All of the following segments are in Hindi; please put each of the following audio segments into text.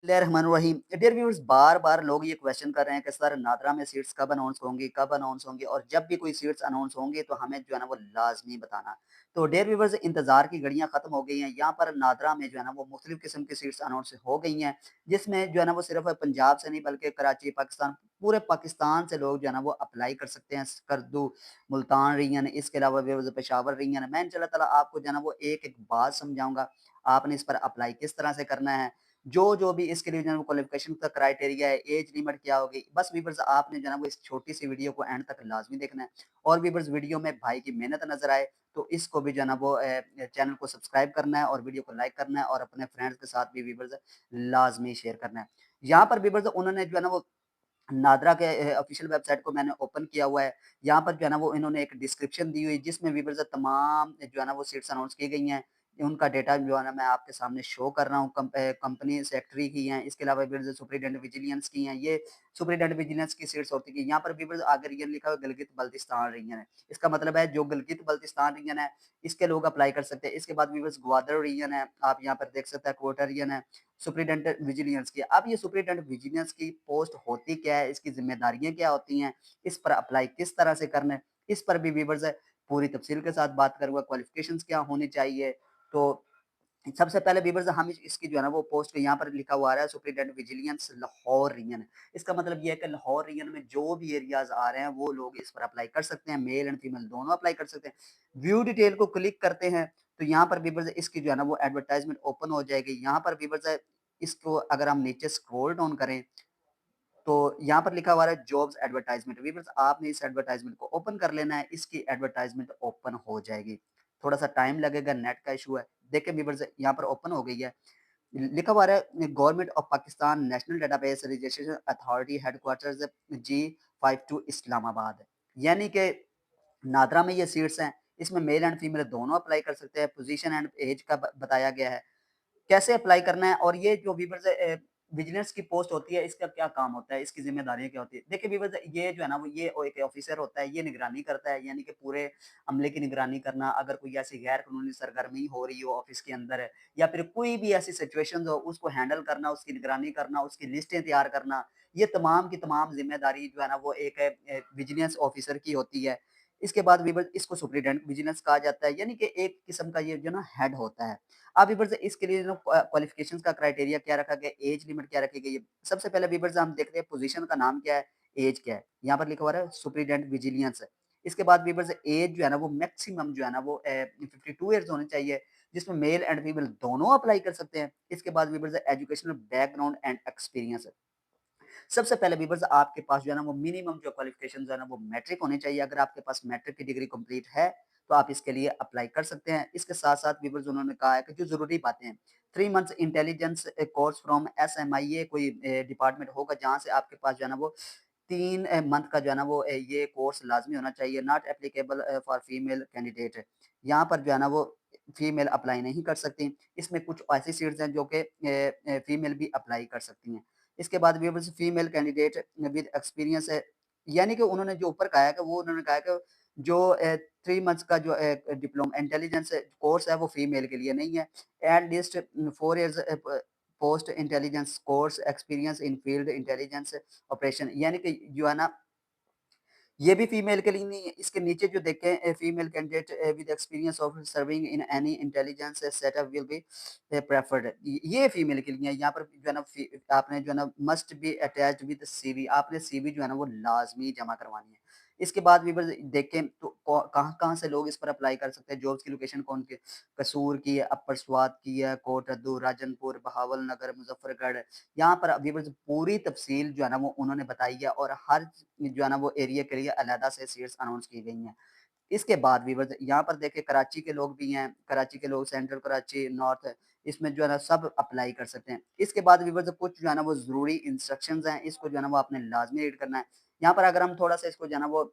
बिस्मिल्लाहिर्रहमानिर्रहीम। डियर व्यूअर्स, बार-बार लोग ये क्वेश्चन कर रहे हैं कि सर नादरा में सीट्स कब अनाउंस होंगी, कब अनाउंस होंगी और जब भी कोई सीट्स अनाउंस होंगी तो हमें जो है ना वो लाज़मी बताना। तो डियर व्यूअर्स, इंतज़ार की घड़ियाँ ख़त्म हो गई हैं। यहाँ पर नादरा में जो है ना वो मुख्तलिफ़ किस्म की सीट्स अनाउंस हो गई हैं, जिसमें जो है ना वो सिर्फ़ पंजाब से नहीं बल्कि कराची, पाकिस्तान, पूरे पाकिस्तान से लोग जो है ना वो अप्लाई कर सकते हैं। स्कर्दू, मुल्तान रीजन, इसके अलावा व्यूअर्स पेशावर रीजन। मैं इंशाअल्लाह ताला आपको जो है ना वो एक-एक बात समझाऊँगा। आपने इस पर अप्लाई किस तरह से करना है, जो भी इसके लिए जो है क्वालिफ़िकेशन का क्राइटेरिया है, एज लिमिट क्या होगी, बस व्यूअर्स आपने जो है ना वो इस छोटी-सी वीडियो को एंड तक लाज़मी देखना है। और व्यूअर्स वीडियो में भाई की मेहनत नज़र आए, तो इसको भी जो है ना वो चैनल को सब्सक्राइब करना है और वीडियो को लाइक करना है और अपने फ्रेंड्स के साथ भी व्यूअर्स लाज़मी शेयर करना है। यहाँ पर व्यूअर्स उन्होंने जो है ना वो नादरा के ऑफ़िशियल वेबसाइट को मैंने ओपन किया हुआ है। यहाँ पर जो है ना वो इन्होंने एक डिस्क्रिप्शन दी हुई है जिसमें व्यूअर्स तमाम जो है ना वो सीट्स अनाउंस की गई हैं। उनका डेटा जो है ना मैं आपके सामने शो कर रहा हूँ। कंपनी सेक्रेटरी की हैं, इसके अलावा व्यूअर्स सुपरिटेंडेंट विजिलेंस की हैं। ये सुपरिटेंडेंट विजिलेंस की सीट्स होती हैं। यहाँ पर व्यूअर्स आगे रीजन लिखा हुआ है गिलगित बल्तिस्तान रीजन है। इसका मतलब है जो गिलगित बल्तिस्तान रीजन है, इसके लोग अप्लाई कर सकते हैं। इसके बाद व्यूअर्स ग्वादर रीजन है, आप यहाँ पर देख सकते हैं क्वोटा रीजन है। सुपरिटेंडेंट विजिलेंस की। अब ये सुपरिटेंडेंट विजिलेंस की पोस्ट होती क्या है, इसकी ज़िम्मेदारियाँ क्या होती हैं, इस पर अप्लाई किस तरह से करना है, इस पर भी व्यूअर्स पूरी तफ़सील के साथ बात करूँगा, क्वालिफ़िकेशंस क्या होनी चाहिए। तो सबसे पहले व्यूअर्स हम इसकी जो है ना वो पोस्ट यहाँ पर लिखा हुआ आ रहा है सुपरिटेंडेंट विजिलेंस लाहौर रीजन। इसका मतलब ये है कि लाहौर रीजन में जो भी एरियाज़ आ रहे हैं, वो लोग इस पर अप्लाई कर सकते हैं, मेल एंड फीमेल दोनों अप्लाई कर सकते हैं। व्यू डिटेल को क्लिक करते हैं, तो यहाँ पर व्यूअर्स इसकी जो है ना वो एडवर्टाइज़मेंट ओपन हो जाएगी। यहाँ पर व्यूअर्स इसको अगर हम नीचे स्क्रॉल डाउन करें, तो यहाँ पर लिखा हुआ है जॉब्स एडवर्टाइजमेंट। व्यूअर्स आपने इस एडवर्टाइजमेंट को ओपन कर लेना है, इसकी एडवर्टाइजमेंट ओपन हो जाएगी। थोड़ा-सा टाइम लगेगा, नेट का इश्यू है। देखिए व्यूअर्स यहाँ पर ओपन हो गई है। लिखा हुआ है government of Pakistan national database registration authority headquarters G52 Islamabad. यानी कि नादरा में ये सीट्स हैं, इसमें मेल एंड फीमेल दोनों अप्लाई कर सकते हैं। पोजीशन एंड एज का बताया गया है। कैसे अप्लाई करना है और ये जो वीवर्स विजिलेंस की पोस्ट होती है, इसका क्या काम होता है, इसकी ज़िम्मेदारियाँ क्या होती है? देखिए वीवर्स, ये जो है ना वो ये एक ऑफिसर होता है, ये निगरानी करता है, यानी कि पूरे अमले की निगरानी करना। अगर कोई ऐसी गैर कानूनी सरगर्मी हो रही हो ऑफिस के अंदर या फिर कोई भी ऐसी सिचुएशंस हो, उसको हैंडल करना, उसकी निगरानी करना, उसकी लिस्टें तैयार करना, ये तमाम की तमाम ज़िम्मेदारी जो है ना वो एक विजिलेंस ऑफिसर की होती है। इसके बाद वीवर्स इसको सुपरिटेंडेंट विजिलेंस कहा जाता है, यानी कि एक किस्म का ये जो ना हेड होता है। अब व्यूअर्स इसके लिए जो क्वालिफिकेशंस का क्राइटेरिया क्या रखा गया, एज लिमिट क्या रखी गई है। सबसे पहले व्यूअर्स हम देखते हैं पोजीशन का नाम क्या है, एज क्या है। यहाँ पर लिखा हुआ है सुपरिटेंडेंट विजिलेंस। इसके बाद व्यूअर्स एज जो है ना वो मैक्सिमम जो है ना वो 52 ईयर्स होनी चाहिए, जिसमें मेल एंड फीमेल दोनों अप्लाई कर सकते हैं। इसके बाद viewers educational background and experience. सबसे पहले व्यूअर्स आपके पास जो है ना वो मिनिमम जो क्वालिफिकेशन जो है ना वो मैट्रिक होनी चाहिए। अगर आपके पास मैट्रिक की डिग्री कंप्लीट है, तो आप इसके लिए अप्लाई कर सकते हैं। इसके साथ-साथ व्यूअर्स उन्होंने कहा है कि जो ज़रूरी बातें हैं, 3 मंथ्स इंटेलिजेंस कोर्स फ्रॉम एसएमआईए कोई डिपार्टमेंट होगा जहाँ से आपके पास जो है ना वो 3 मंथ का जो है ना वो ये कोर्स लाज़मी होना चाहिए। Not applicable for female candidate. यहाँ पर जो है ना वो फीमेल अप्लाई नहीं कर सकती। इसमें कुछ ऐसी सीट्स हैं जो कि फीमेल भी अप्लाई कर सकती हैं। इसके बाद viewers female candidate with experience है, यानी कि उन्होंने जो ऊपर कहा है कि वो उन्होंने कहा है कि जो 3 मंथ्स का जो डिप्लोमा इंटेलिजेंस कोर्स है वो फीमेल के लिए नहीं है। At least 4 years post intelligence course experience in field intelligence operation, यानी कि जो है ना ये भी फीमेल के लिए नहीं है। इसके नीचे जो देखें female candidate with experience of serving in any intelligence setup will be preferred. ये फीमेल के लिए है। यहाँ पर जो है ना आपने जो है ना must be attached with CV, आपने सीवी जो है ना वो लाजमी जमा करवानी है। इसके बाद व्यूअर्स देखें तो कहाँ-कहाँ से लोग इस पर अप्लाई कर सकते हैं, जॉब्स की लोकेशन कौन की, कसूर की है, अपर स्वात की है, कोटद्दू, राजनपुर, बहावल नगर, मुजफ्फरगढ़। यहाँ पर व्यूअर्स पूरी तफसील जो है ना वो उन्होंने बताई है और हर जो है ना वो एरिया के लिए अलहदा से सीट्स अनाउंस की गई हैं। इसके बाद व्यूअर्स यहाँ पर देखिए कराची के लोग भी हैं, कराची के लोग, सेंट्रल कराची, नॉर्थ, इसमें जो है ना सब अप्लाई कर सकते हैं। इसके बाद व्यूअर्स कुछ जो है ना वो ज़रूरी इंस्ट्रक्शंस हैं, इसको जो है ना वो आपने लाज़मी रीड करना है। यहाँ पर अगर हम थोड़ा-सा इसको जो है ना वो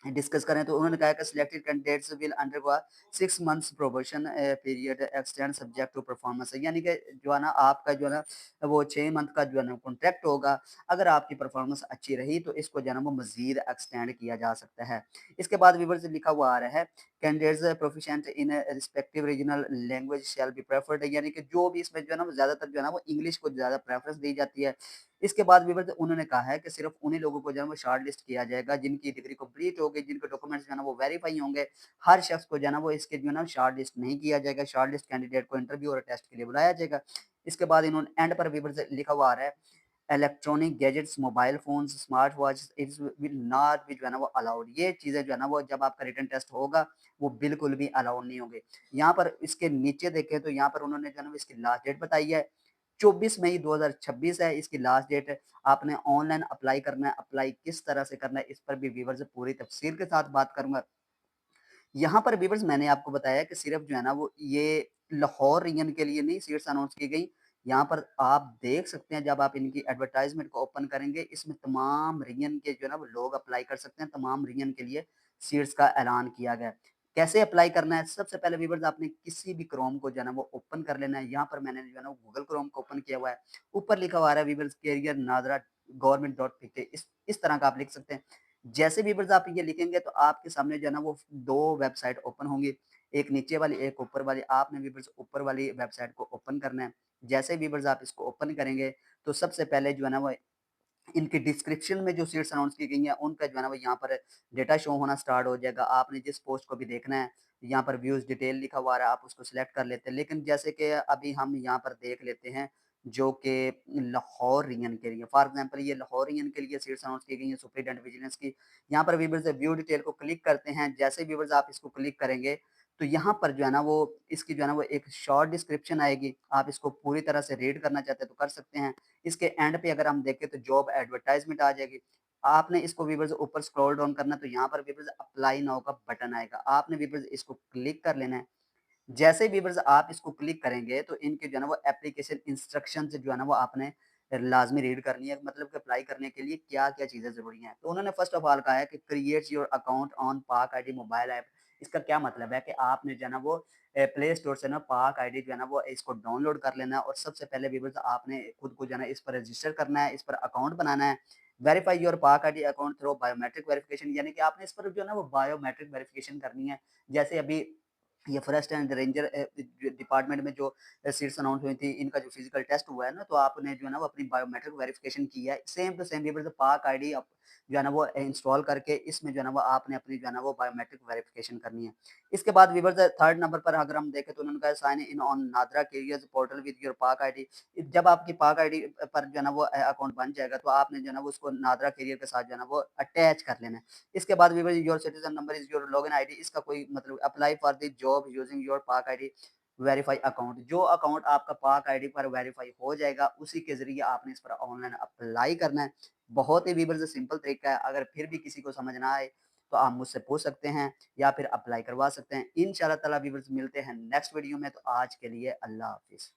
डिस्कस करें तो उन्होंने कहा कि selected candidates will undergo 6 months probation period extend subject to performance, यानी कि जो है ना आपका जो है ना वो 6 मंथ का जो है ना कॉन्ट्रैक्ट होगा। अगर आपकी परफॉर्मेंस अच्छी रही तो इसको जो है ना वो मज़ीद एक्सटेंड किया जा सकता है। इसके बाद व्यूअर्स लिखा हुआ आ रहा है candidates proficient in respective regional language shall be preferred, यानी कि जो भी इसमें जो है ना वो ज़्यादातर जो है ना वो इंग्लिश को ज़्यादा प्रेफरेंस दी जाती है। इसके बाद व्यूअर्स उन्होंने कहा है कि सिर्फ उन्हीं लोगों को जो है वो शॉर्ट लिस्ट किया जाएगा जिनकी डिग्री कंप्लीट हो गई, जिनके डॉक्यूमेंट्स जो है ना वो वेरीफाई होंगे। हर शख्स को जो है ना वो इसके जो है ना शॉर्ट लिस्ट नहीं किया जाएगा। शॉर्ट लिस्ट कैंडिडेट को इंटरव्यू और टेस्ट के लिए बुलाया जाएगा। इसके बाद इन्होंने एंड पर व्यूअर्स लिखा हुआ आ रहा है electronic gadgets, mobile phones, smart watch it's will not be जो है ना वो अलाउड। ये चीज़ें जो है ना वो जब आपका रिटन टेस्ट होगा, वो बिल्कुल भी अलाउड नहीं होंगे। यहाँ पर इसके नीचे देखें तो यहाँ पर उन्होंने जो है ना इसकी लास्ट डेट बताई है, 24 मई 2026 है इसकी लास्ट डेट। आपने ऑनलाइन अप्लाई करना है, अप्लाई किस तरह से करना है, इस पर भी व्यूअर्स पूरी तफ़सील के साथ बात करूँगा। यहाँ पर व्यूअर्स मैंने आपको बताया कि सिर्फ़ जो है ना वो ये लाहौर रीजन के लिए नहीं सीट्स अनाउंस की गई। यहाँ पर आप देख सकते हैं जब आप इनकी एडवर्टाइज़मेंट को ओपन करेंगे, इसमें तमाम रीजन के जो है ना वो लोग अप्लाई कर सकते हैं, तमाम रीजन के लिए सीट्स का ऐलान किया गया है। कैसे अप्लाई करना है? सबसे पहले व्यूअर्स आपने किसी भी क्रोम को जो है ना वो ओपन कर लेना है। यहाँ पर मैंने जो है ना गूगल क्रोम को ओपन किया हुआ है। ऊपर लिखा हुआ आ रहा है व्यूअर्स करियर नाज़रा गवर्नमेंट डॉट पीके, इस तरह का आप लिख सकते हैं। जैसे व्यूअर्स आप ये लिखेंगे तो आपके सामने जो है ना वो 2 वेबसाइट ओपन होंगी, एक नीचे वाली, एक ऊपर वाली। आपने व्यूअर्स ऊपर वाली वेबसाइट को ओपन करना है। जैसे व्यूअर्स आप इसको ओपन करेंगे, तो सबसे पहले जो है ना वो इनकी डिस्क्रिप्शन में जो सीट्स अनाउंस की गई हैं, उनका जो है ना वो यहाँ पर डेटा शो होना स्टार्ट हो जाएगा। आपने जिस पोस्ट को भी देखना है, यहाँ पर व्यूज़ डिटेल लिखा हुआ आ रहा है, आप उसको सिलेक्ट कर लेते हैं। लेकिन जैसे कि अभी हम यहाँ पर देख लेते हैं, जो कि लाहौर रीजन के लिए, फॉर एग्ज़ाम्पल ये लाहौर रीजन के लिए सीट्स अनाउंस की गई हैं सुपरिटेंडेंट विजिलेंस की। यहाँ पर व्यूअर्स व्यू डिटेल को क्लिक करते हैं, जैसे व्यूअर्स आप इसको क्लिक करेंगे, तो यहाँ पर जो है ना वो इसकी जो है ना वो एक शॉर्ट डिस्क्रिप्शन आएगी। आप इसको पूरी तरह से रीड करना चाहते हैं तो कर सकते हैं। इसके एंड पे अगर हम देखें तो जॉब एडवर्टाइज़मेंट आ जाएगी। आपने इसको व्यूअर्स ऊपर स्क्रॉल डाउन करना है तो यहाँ पर व्यूअर्स अप्लाई नाउ का बटन आएगा। आपने व्यूअर्स इसको क्लिक कर लेना है। जैसे ही व्यूअर्स आप इसको क्लिक करेंगे तो इनके जो है ना वो एप्लीकेशन इंस्ट्रक्शंस जो है ना वो आपने लाज़मी रीड करनी है, मतलब कि अप्लाई करने के लिए क्या-क्या चीज़ें ज़रूरी हैं। तो उन्होंने फर्स्ट ऑफ ऑल कहा है कि क्रिएट योर अकाउंट ऑन पाक आईडी मोबाइल ऐप। इसका क्या मतलब है कि आपने जो है ना वो प्ले स्टोर से ना पाक आईडी जो है ना वो इसको डाउनलोड कर लेना है और सबसे पहले व्यूअर्स आपने खुद को जो है ना इस पर रजिस्टर करना है, इस पर अकाउंट बनाना है। Verify your Pak ID account through biometric verification, यानी कि आपने इस पर जो है ना वो बायोमेट्रिक वेरिफिकेशन करनी है। जैसे अभी ये फॉरेस्ट एंड रेंजर डिपार्टमेंट में जो सीट्स अनाउंस हुई थी, इनका जो फिजिकल टेस्ट हुआ है ना, तो आपने जो है ना वो अपनी बायोमेट्रिक वेरिफिकेशन की है। सेम टू सेम व्यूअर्स पाक आईडी आप जो है ना वो इंस्टॉल करके इसमें जो है ना वो आपने अपनी जो है ना वो बायोमेट्रिक वेरिफिकेशन करनी है। इसके बाद व्यूअर्स थर्ड नंबर पर अगर हम देखें तो उन्होंने कहा sign in on NADRA careers portal with your Pak ID. जब आपकी पाक आईडी पर जो है ना वो अकाउंट बन जाएगा तो आपने जो है ना वो उसको नादरा कैरियर के साथ जो है ना वो अटैच कर लेना है। इसके बाद we will your citizen number is your login ID, इसका कोई मतलब apply for the job using your Pak ID verify account. जो अकाउंट आपका पाक आईडी पर वेरीफाई हो जाएगा, उसी के ज़रिए आपने इस पर ऑनलाइन अप्लाई करना है। बहुत ही वीवर्स सिंपल तरीका है, अगर फिर भी किसी को समझ ना आए, तो आप मुझसे पूछ सकते हैं या फिर अप्लाई करवा सकते हैं। इंशाल्लाह ताला वीवर्स मिलते हैं नेक्स्ट वीडियो में, तो आज के लिए अल्लाह हाफ़िज़।